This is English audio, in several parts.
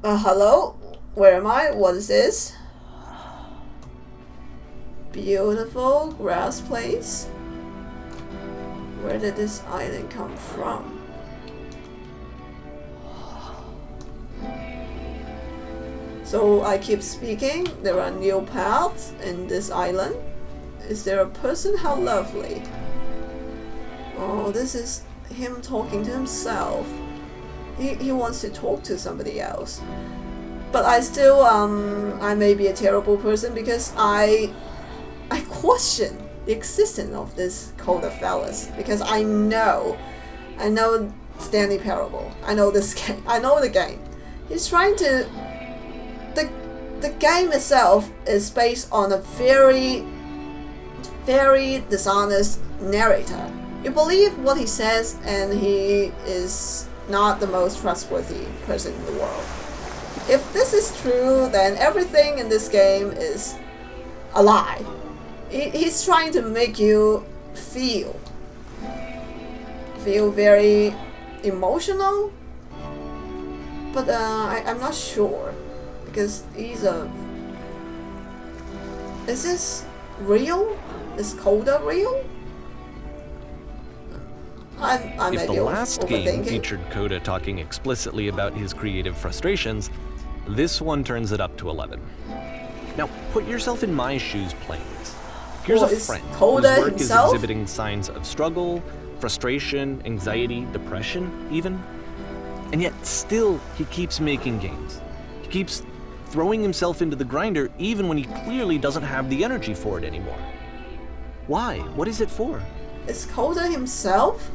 Hello? Where am I? What is this? Beautiful grass place? Where did this island come from? So I keep speaking. There are new paths in this island. Is there a person? How lovely. Oh, this is him talking to himself. He wants to talk to somebody else. But I still, I may be a terrible person because I question the existence of this Coda fellas because I know Stanley Parable. I know this game. I know the game. He's trying to. The game itself is based on a very, very dishonest narrator. You believe what he says, and he is not the most trustworthy person in the world. If this is true, then everything in this game is a lie. He's trying to make you feel very emotional, but I'm not sure because is this real? Is Coda real? If the last game featured Coda talking explicitly about his creative frustrations, this one turns it up to 11. Now, put yourself in my shoes playing this. Here's a friend whose work himself? is exhibiting signs of struggle, frustration, anxiety, depression, even. And yet, still, he keeps making games. He keeps throwing himself into the grinder even when he clearly doesn't have the energy for it anymore. Why? What is it for? Is Coda himself?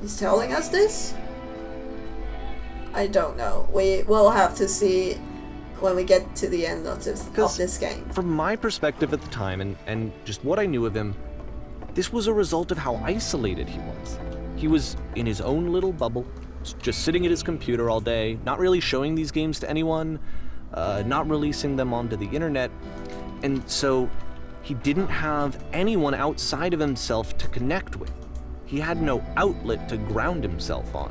He's telling us this? I don't know. We will have to see when we get to the end of this game. From my perspective at the time, and just what I knew of him, this was a result of how isolated he was. He was in his own little bubble, just sitting at his computer all day, not really showing these games to anyone, not releasing them onto the internet, and so he didn't have anyone outside of himself to connect with. He had no outlet to ground himself on.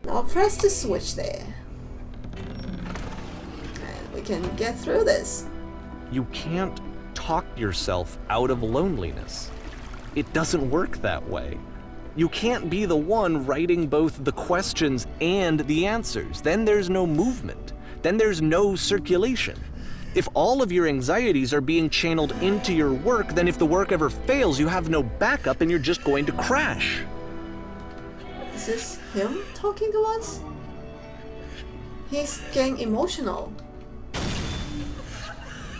Now press the switch there. And we can get through this. You can't talk yourself out of loneliness. It doesn't work that way. You can't be the one writing both the questions and the answers. Then there's no movement. Then there's no circulation. If all of your anxieties are being channeled into your work, then if the work ever fails, you have no backup and you're just going to crash. Is this him talking to us? He's getting emotional.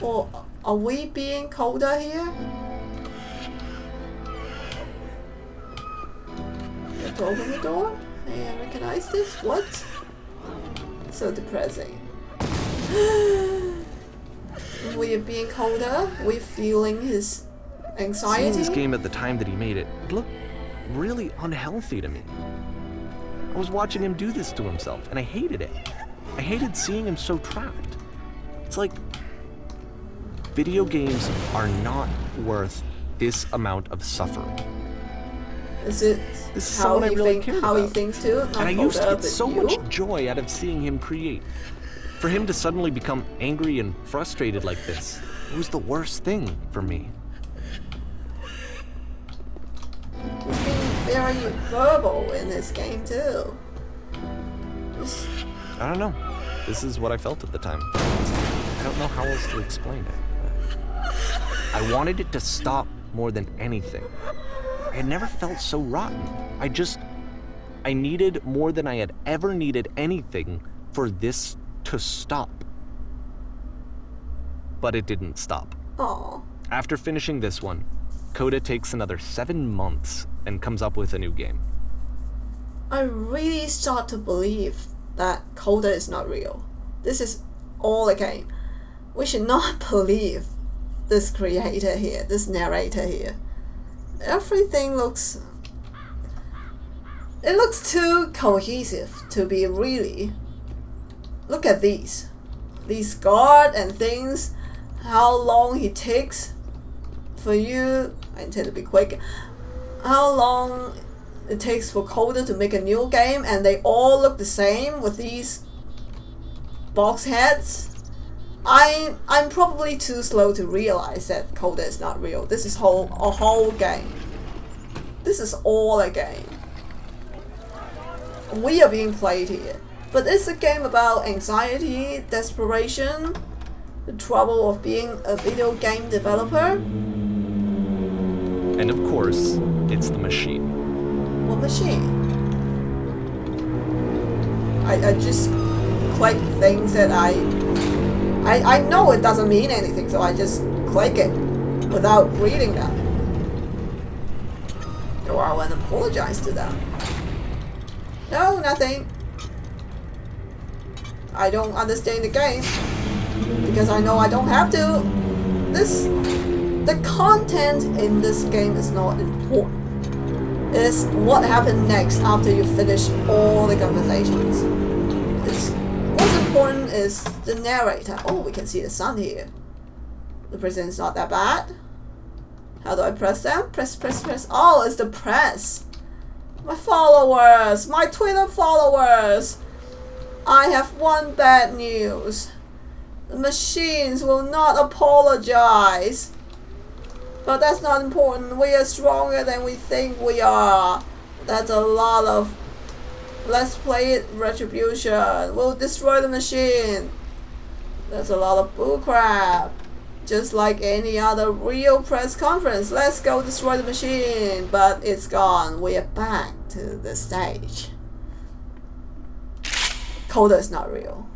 Or are we being Coda here? You have to open the door? I recognize this? What? So depressing. We are being Coda. We're feeling his anxiety. Seeing this game at the time that he made it, it looked really unhealthy to me. I was watching him do this to himself, and I hated it. I hated seeing him so trapped. It's like, video games are not worth this amount of suffering. Is it This is how someone I really cared how he about. thinks too? Not And I used to Coda, get but so you? much joy out of seeing him create. For him to suddenly become angry and frustrated like this, it was the worst thing for me. He's being very verbal in this game too. I don't know. This is what I felt at the time. I don't know how else to explain it. I wanted it to stop more than anything. I had never felt so rotten. I needed more than I had ever needed anything for this to stop. But it didn't stop. Aww. After finishing this one, Coda takes another 7 months and comes up with a new game. I really start to believe that Coda is not real. This is all a game. We should not believe this creator here, this narrator here. Everything looks too cohesive to be really. Look at these guard and things. how long it takes for you, I intend to be quick, how long it takes for Coder to make a new game and they all look the same with these box heads. I'm probably too slow to realize that Coder is not real. This is a whole game. This is all a game. We are being played here. But it's a game about anxiety, desperation, the trouble of being a video game developer. And of course, it's the machine. What machine? I just click things that I know it doesn't mean anything, so I just click it without reading them. Or I want to apologize to them. No, nothing. I don't understand the game because I know I don't have to. The content in this game is not important. It's what happened next after you finish all the conversations. What's important is the narrator. Oh, we can see the sun here. The prison is not that bad. How do I press them? Press. Oh, it's the press. My followers, my Twitter followers. I have one bad news. The machines will not apologize. But that's not important. We are stronger than we think we are. That's a lot of let's play it retribution. We'll destroy the machine. That's a lot of bullcrap. Just like any other real press conference. Let's go destroy the machine. But it's gone. We are back to the stage. Coder is not real.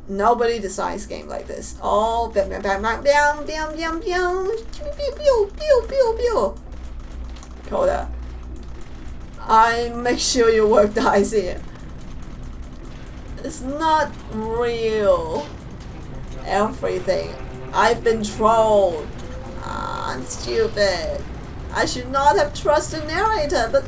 Nobody designs game like this. Oh, bam, bam, bam, bam, bam, bam, bam, bam, pew, pew, pew, pew, pew. Coder, I make sure you work dice here. It's not real. Everything. I've been trolled. I'm stupid. I should not have trusted the narrator, but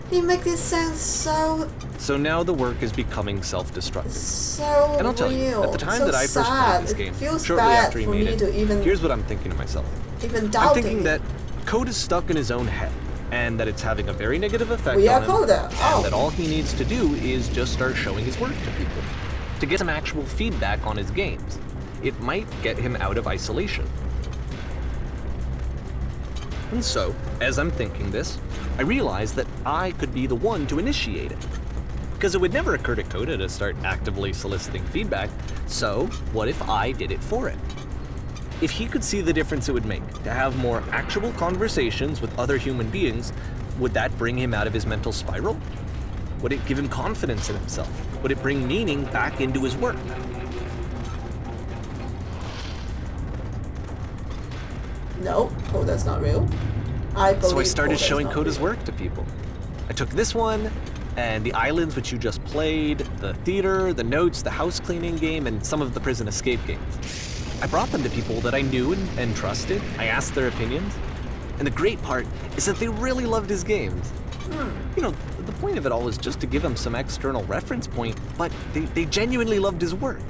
he makes it sound so. So now the work is becoming self-destructive. So and I'll tell you, at the time that I first played this game, shortly after he made it, here's what I'm thinking to myself. I'm thinking that Code is stuck in his own head, and that it's having a very negative effect on him, Coder. and that all he needs to do is just start showing his work to people, to get some actual feedback on his games. It might get him out of isolation. And so, as I'm thinking this, I realize that I could be the one to initiate it. Because it would never occur to Coda to start actively soliciting feedback, so what if I did it for him? If he could see the difference it would make to have more actual conversations with other human beings, would that bring him out of his mental spiral? Would it give him confidence in himself? Would it bring meaning back into his work? No, Coda's not real. So I started showing Coda's work to people. I took this one, and the islands which you just played, the theater, the notes, the house cleaning game, and some of the prison escape games. I brought them to people that I knew and trusted. I asked their opinions. And the great part is that they really loved his games. You know, the point of it all was just to give him some external reference point, but they genuinely loved his work.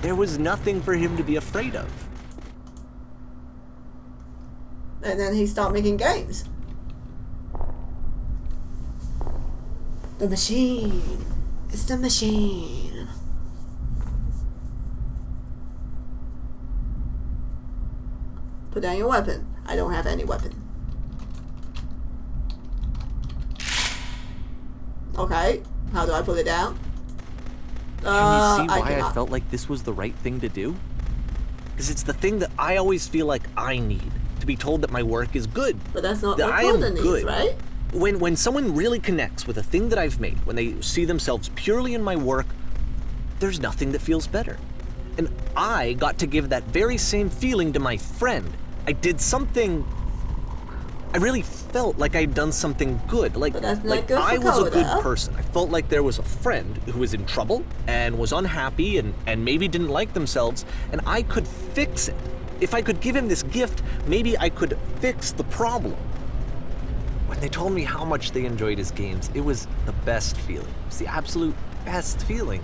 There was nothing for him to be afraid of. And then he started making games. The machine. It's the machine. Put down your weapon. I don't have any weapon. Okay. How do I put it down? Can you see why I felt like this was the right thing to do? Because it's the thing that I always feel like I need. To be told that my work is good. But that's not that what I am needs, good. Right? When someone really connects with a thing that I've made, when they see themselves purely in my work, there's nothing that feels better. And I got to give that very same feeling to my friend. I did something. I really felt like I'd done something good. Like I was a good person. I felt like there was a friend who was in trouble and was unhappy and maybe didn't like themselves, and I could fix it. If I could give him this gift, maybe I could fix the problem. When they told me how much they enjoyed his games, it was the best feeling. It was the absolute best feeling.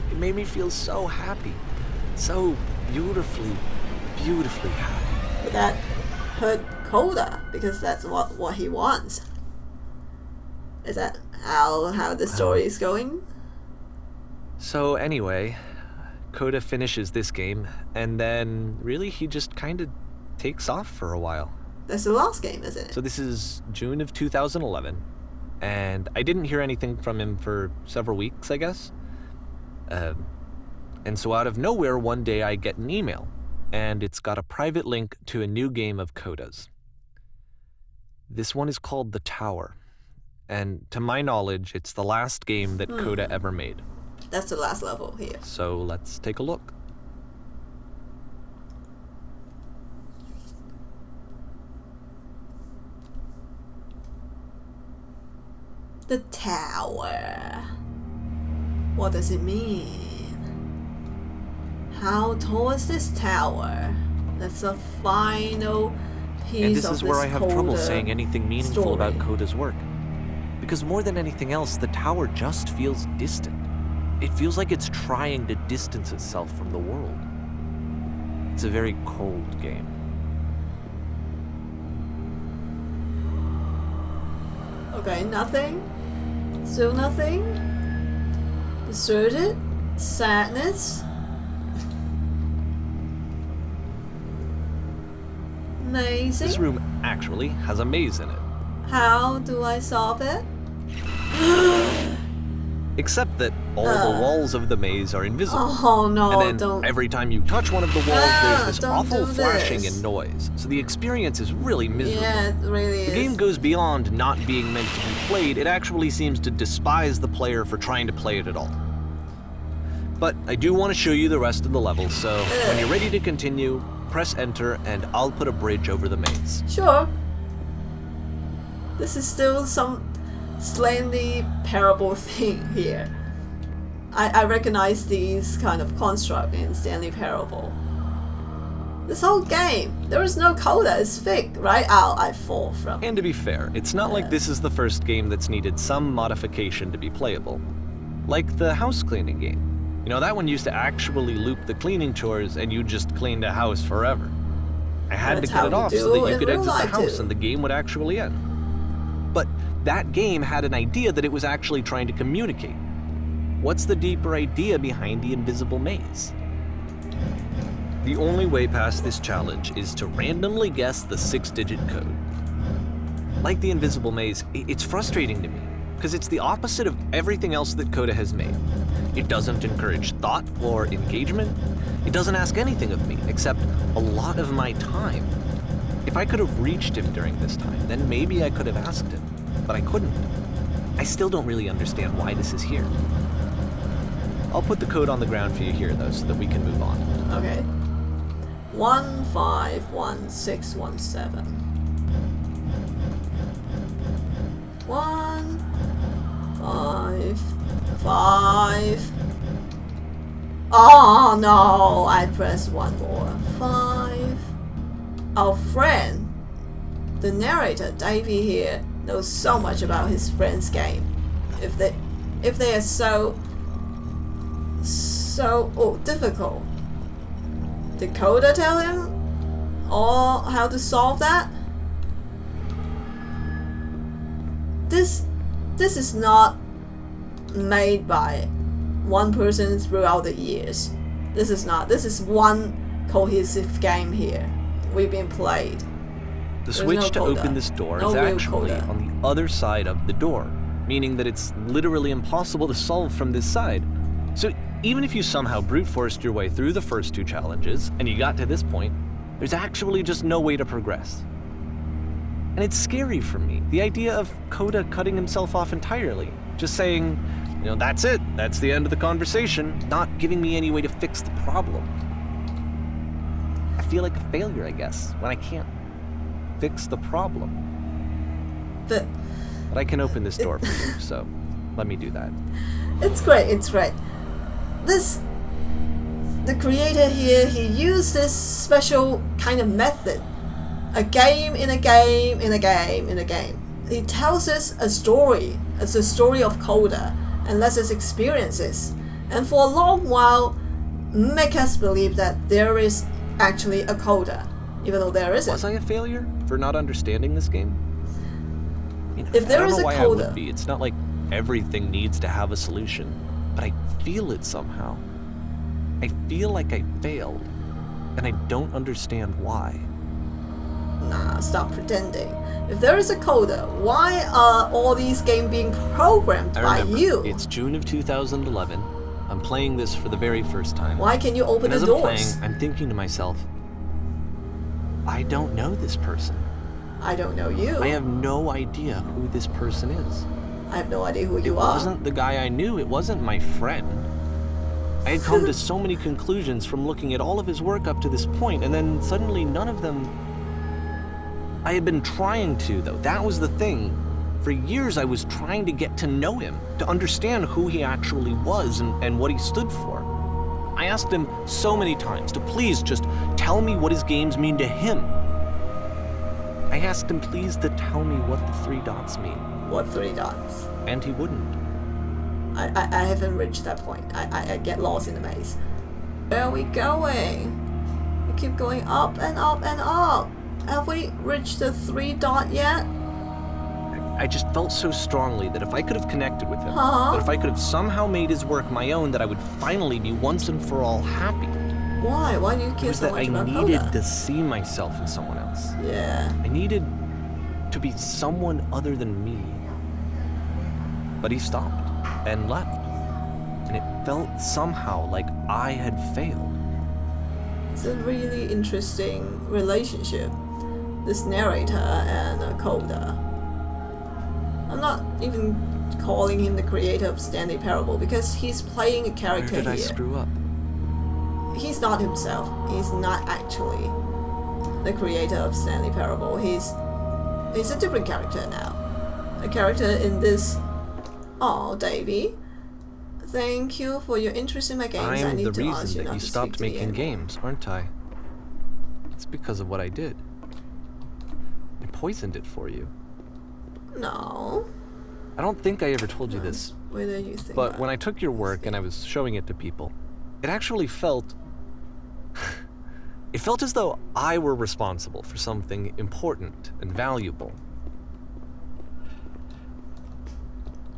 It made me feel so happy, so beautifully beautifully happy. But that hurt Coda, because that's what he wants. Is that how the story is going? So anyway, Coda finishes this game, and then really he just kind of takes off for a while. That's the last game, isn't it? So this is June of 2011, and I didn't hear anything from him for several weeks, I guess. And so out of nowhere, one day I get an email, and it's got a private link to a new game of Coda's. This one is called The Tower, and to my knowledge, it's the last game that Coda ever made. That's the last level here. So let's take a look. The Tower. What does it mean? How tall is this tower? That's a final piece And this of is where I have trouble Coda saying anything meaningful story. about Coda's work. Because more than anything else, the tower just feels distant. It feels like it's trying to distance itself from the world. It's a very cold game. Okay, nothing. Still nothing. Deserted. Sadness. Amazing. This room actually has a maze in it. How do I solve it? Except that all the walls of the maze are invisible. Oh no, And then don't. every time you touch one of the walls, there's this don't awful do flashing this. and noise. So the experience is really miserable. Yeah, it really is. The game goes beyond not being meant to be played. It actually seems to despise the player for trying to play it at all. But I do want to show you the rest of the level, so when you're ready to continue, press enter and I'll put a bridge over the maze. Sure. This is still some slightly parable thing here. I recognize these kind of construct in Stanley Parable. This whole game, there is no Coda, it's fake, right? I fall from. And to be fair, it's not like this is the first game that's needed some modification to be playable. Like the house cleaning game. You know, that one used to actually loop the cleaning chores and you just cleaned a house forever. I had That's to cut how it you off do so that you in could real exit the life, house too. and the game would actually end. But that game had an idea that it was actually trying to communicate. What's the deeper idea behind the invisible maze? The only way past this challenge is to randomly guess the 6-digit code. Like the invisible maze, it's frustrating to me, because it's the opposite of everything else that Coda has made. It doesn't encourage thought or engagement. It doesn't ask anything of me, except a lot of my time. If I could have reached him during this time, then maybe I could have asked him, but I couldn't. I still don't really understand why this is here. I'll put the code on the ground for you here, though, so that we can move on. Okay. 151617. 1 5 5. Oh no! I pressed one more. 5. Our friend, the narrator Davey here, knows so much about his friend's game. If they are so difficult, did Coda tell him or how to solve that? This is not made by one person throughout the years. This is one cohesive game here. We've been played. The There's switch no to Coda. open this door No is real actually Coda. on the other side of the door, meaning that it's literally impossible to solve from this side. So even if you somehow brute forced your way through the first 2 challenges and you got to this point, there's actually just no way to progress. And it's scary for me, the idea of Coda cutting himself off entirely, just saying, you know, that's it, that's the end of the conversation, not giving me any way to fix the problem. I feel like a failure, I guess, when I can't fix the problem. But But I can open this door for you, so let me do that. it's great. The creator here, he used this special kind of method. A game in a game in a game in a game. He tells us a story. It's a story of Coda and lets us experience it. And for a long while, make us believe that there is actually a coder, even though there isn't. Was I a failure for not understanding this game? I mean, If there I don't is know a why I would coder, be. It's not like everything needs to have a solution, but I feel it somehow. I feel like I failed, and I don't understand why. nah, stop pretending. If there is a coder, why are all these games being programmed I by remember, you? it's June of 2011. I'm playing this for the very first time. Why can you open And the as I'm doors? playing, I'm thinking to myself, I don't know this person. I don't know you. I have no idea who this person is. I have no idea who It you are. wasn't the guy I knew. It wasn't my friend. I had come to so many conclusions from looking at all of his work up to this point, and then suddenly none of them... I had been trying to, though. That was the thing. For years, I was trying to get to know him, to understand who he actually was and what he stood for. I asked him so many times to please just tell me what his games mean to him. I asked him please to tell me what the 3 dots mean. What 3 dots? And he wouldn't. I haven't reached that point. I get lost in the maze. Where are we going? We keep going up and up and up. Have we reached the 3 dot yet? I just felt so strongly that if I could have connected with him, Huh? that if I could have somehow made his work my own, that I would finally be once and for all happy. Why? Why do you It care was so that much I about needed Coda? to see myself in someone else. Yeah. I needed to be someone other than me. But he stopped and left. And it felt somehow like I had failed. It's a really interesting relationship. This narrator and Coda. I'm not even calling him the creator of Stanley Parable because he's playing a character Where did I here. screw up? He's not himself. He's not actually the creator of Stanley Parable. He's a different character now. A character in this. Oh, Davey. Thank you for your interest in my games. I I'm need the to ask reason you that not you to stopped speak to me making anymore. games, aren't I? It's because of what I did. I poisoned it for you. No. I don't think I ever told you this, Whether you think but that. when I took your work and I was showing it to people, it actually felt... it felt as though I were responsible for something important and valuable.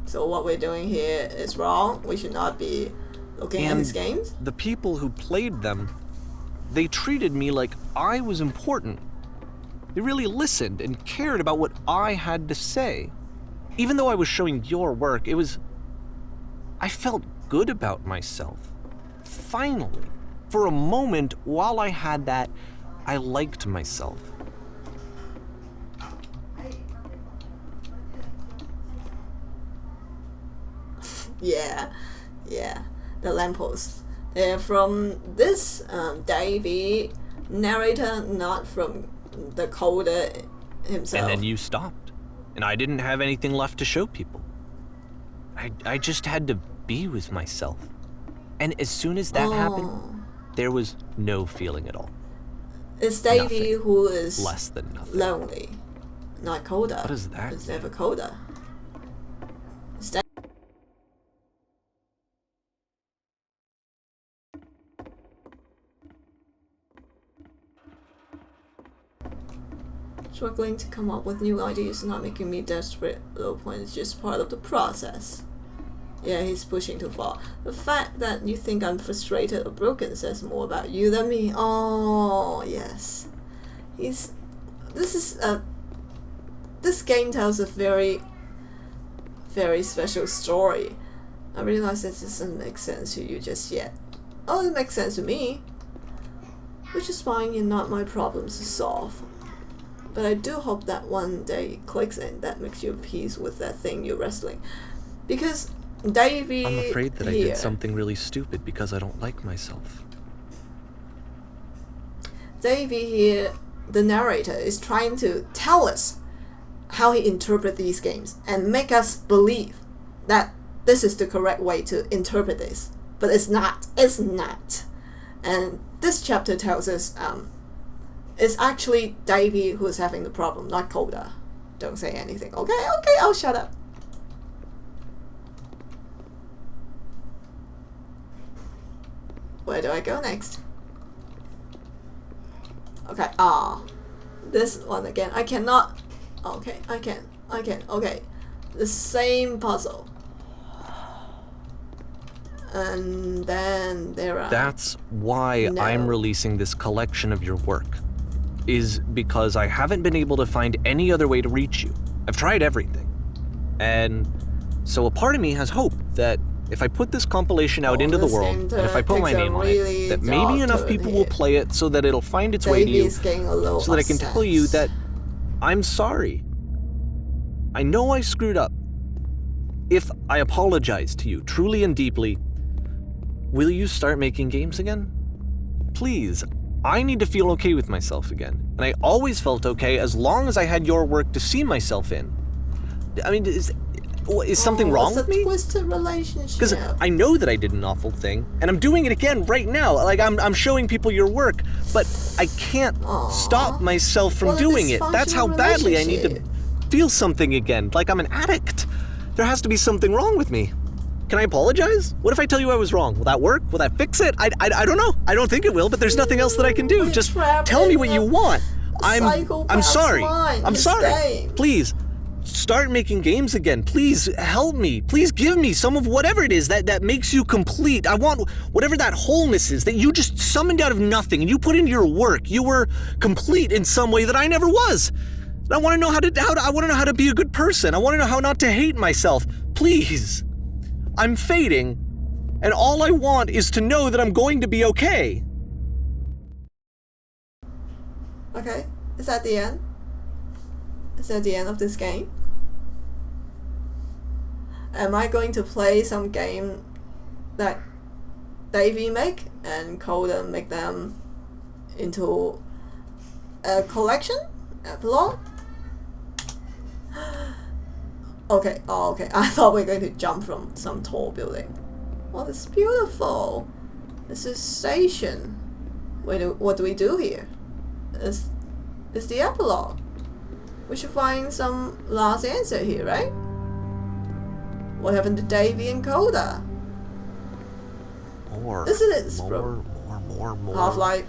So what we're doing here is wrong. We should not be looking at And his games. the people who played them, they treated me like I was important. They really listened and cared about what I had to say. Even though I was showing your work, it was... I felt good about myself. Finally. For a moment, while I had that, I liked myself. Yeah, the lampposts. They're from this Davey narrator, not from the coder himself. And then you stopped. And I didn't have anything left to show people. I just had to be with myself. And as soon as that happened, there was no feeling at all. It's Davey Nothing. who is Less than nothing. lonely, not Coda. What does that It's mean? never Coda. It's Da- Struggling to come up with new ideas is not making me desperate. Low point is just part of the process. Yeah, he's pushing too far. The fact that you think I'm frustrated or broken says more about you than me. Oh, yes. This game tells a very, very special story. I realize that this doesn't make sense to you just yet. Oh, it makes sense to me. Which is fine and not my problems to solve. But I do hope that one day it clicks and that makes you at peace with that thing you're wrestling. Because Davey I'm afraid that I here, did something really stupid because I don't like myself. Davey here, the narrator, is trying to tell us how he interprets these games and make us believe that this is the correct way to interpret this. But it's not. It's not. And this chapter tells us it's actually Davey who's having the problem, not Coda. Don't say anything. Okay, I'll shut up. Where do I go next? Okay, this one again. I cannot. Okay, I can. Okay, the same puzzle. And then there are... That's why I'm releasing this collection of your work, is because I haven't been able to find any other way to reach you. I've tried everything. And so a part of me has hope that if I put this compilation out into the world, and if I put my name on it, that maybe enough people will play it so that it'll find its way to you, so that I can tell you that I'm sorry. I know I screwed up. If I apologize to you truly and deeply, will you start making games again? Please, I need to feel okay with myself again. And I always felt okay as long as I had your work to see myself in. I mean, is something wrong with me? It's a twisted relationship. Because I know that I did an awful thing, and I'm doing it again right now. Like, I'm showing people your work, but I can't stop myself from doing it. That's how badly I need to feel something again, like I'm an addict. There has to be something wrong with me. Can I apologize? What if I tell you I was wrong? Will that work? Will that fix it? I don't know. I don't think it will, but there's nothing else that I can do. Just tell me what you want. I'm sorry. I'm sorry. Please, start making games again. Please help me. Please give me some of whatever it is that makes you complete. I want whatever that wholeness is that you just summoned out of nothing and you put into your work. You were complete in some way that I never was. And I want to know how to be a good person. I want to know how not to hate myself. Please. I'm fading, and all I want is to know that I'm going to be okay. Okay, is that the end? Is that the end of this game? Am I going to play some game that Davey make and Coda make them into a collection? Epilogue? Okay, okay. I thought we were going to jump from some tall building. Oh, this is beautiful. This is station. What do we do here? It's the epilogue. We should find some last answer here, right? What happened to Davey and Coda? More. Isn't it more. Half-Life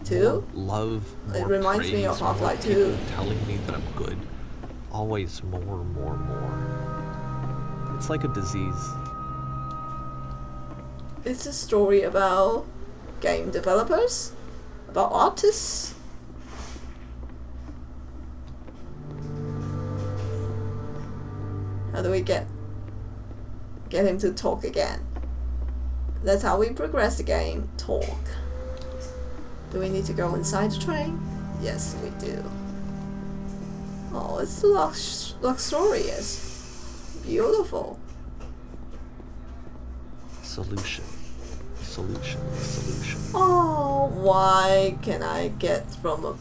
2? More love, more It reminds praise, me of Half-Life more 2. people telling me that I'm good. Always more. It's like a disease. It's a story about game developers, about artists. How do we get him to talk again? That's how we progress the game. Talk. Do we need to go inside the train? Yes, we do. Oh, it's luxurious. Beautiful. Solution. Oh, why can I get from a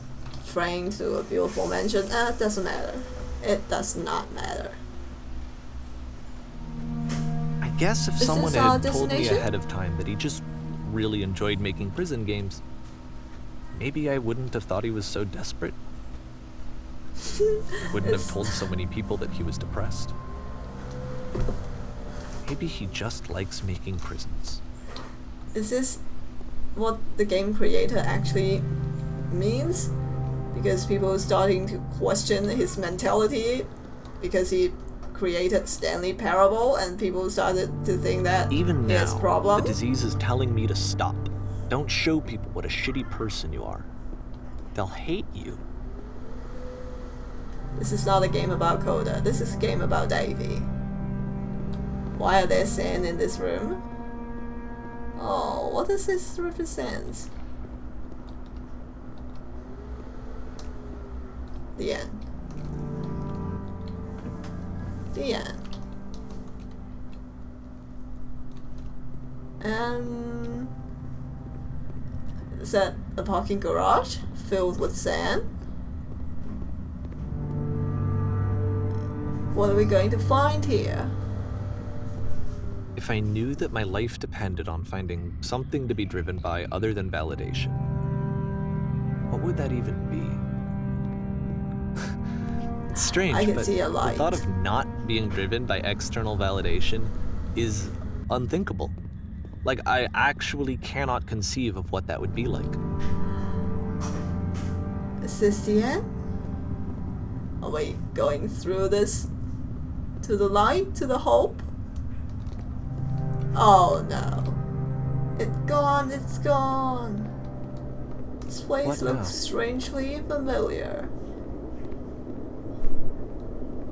train to a beautiful mansion? It doesn't matter. It does not matter. I guess if someone had told me destination? ahead of time that he just really enjoyed making prison games, maybe I wouldn't have thought he was so desperate. I wouldn't have told so many people that he was depressed. Maybe he just likes making prisons. Is this what the game creator actually means? Because people are starting to question his mentality because he created Stanley Parable, and people started to think that even he has now, problems. the disease is telling me to stop. Don't show people what a shitty person you are. They'll hate you. This is not a game about Coda. This is a game about Davey. Why are there sand in this room? Oh, what does this represent? The end. The end. And is that a parking garage filled with sand? What are we going to find here? If I knew that my life depended on finding something to be driven by other than validation, what would that even be? It's strange, I can but see a light. the thought of not being driven by external validation is unthinkable. Like, I actually cannot conceive of what that would be like. Is this the end? Are we going through this? To the light? To the hope? Oh no. It's gone, it's gone. This place What looks now? strangely familiar.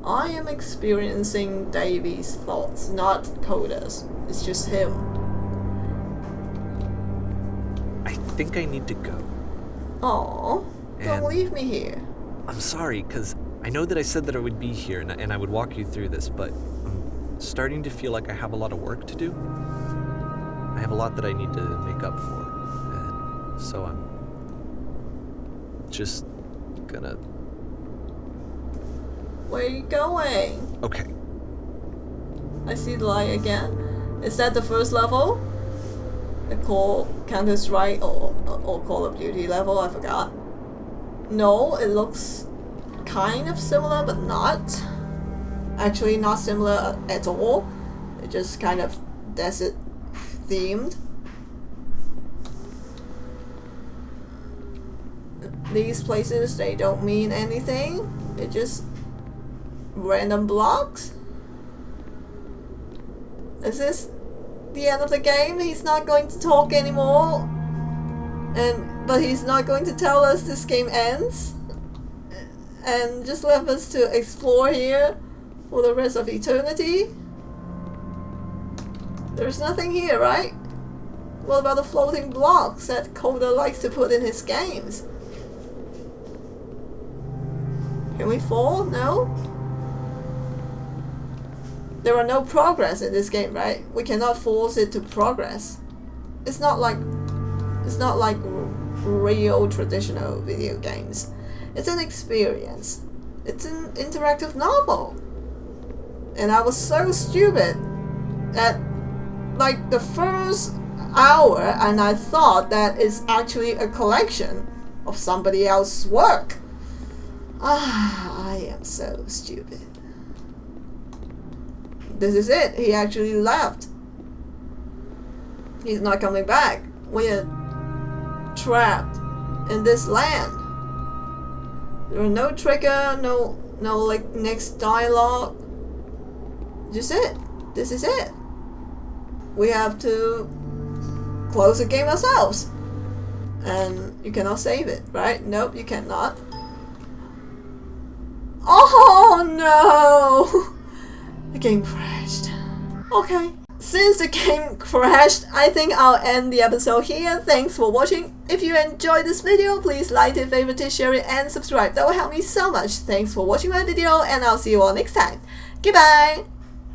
I am experiencing Davy's thoughts, not Coda's. It's just him. I think I need to go. Aw, don't And- leave me here. I'm sorry, because I know that I said that I would be here and I would walk you through this, but I'm starting to feel like I have a lot of work to do. I have a lot that I need to make up for. And so I'm just gonna... Where are you going? Okay. I see the light again. Is that the first level? The Counter-Strike or Call of Duty level? I forgot. No, it looks kind of similar, but not. Actually, not similar at all. It just kind of desert themed. These places, they don't mean anything. It just random blocks. Is this the end of the game? He's not going to talk anymore, but he's not going to tell us this game ends and just left us to explore here for the rest of eternity. There's nothing here, right? What about the floating blocks that Coda likes to put in his games? Can we fall? No? There are no progress in this game, right? We cannot force it to progress. It's not like real traditional video games. It's an experience. It's an interactive novel. And I was so stupid at like the first hour, and I thought that it's actually a collection of somebody else's work. I am so stupid. This is it. He actually left. He's not coming back. We're trapped in this land. There are no trigger, no like next dialogue. Just it. This is it. We have to close the game ourselves. And you cannot save it, right? Nope, you cannot. Oh no! The game crashed. Okay. Since the game crashed, I think I'll end the episode here. Thanks for watching. If you enjoyed this video, please like it, favorite it, share it, and subscribe. That will help me so much. Thanks for watching my video, and I'll see you all next time. Goodbye!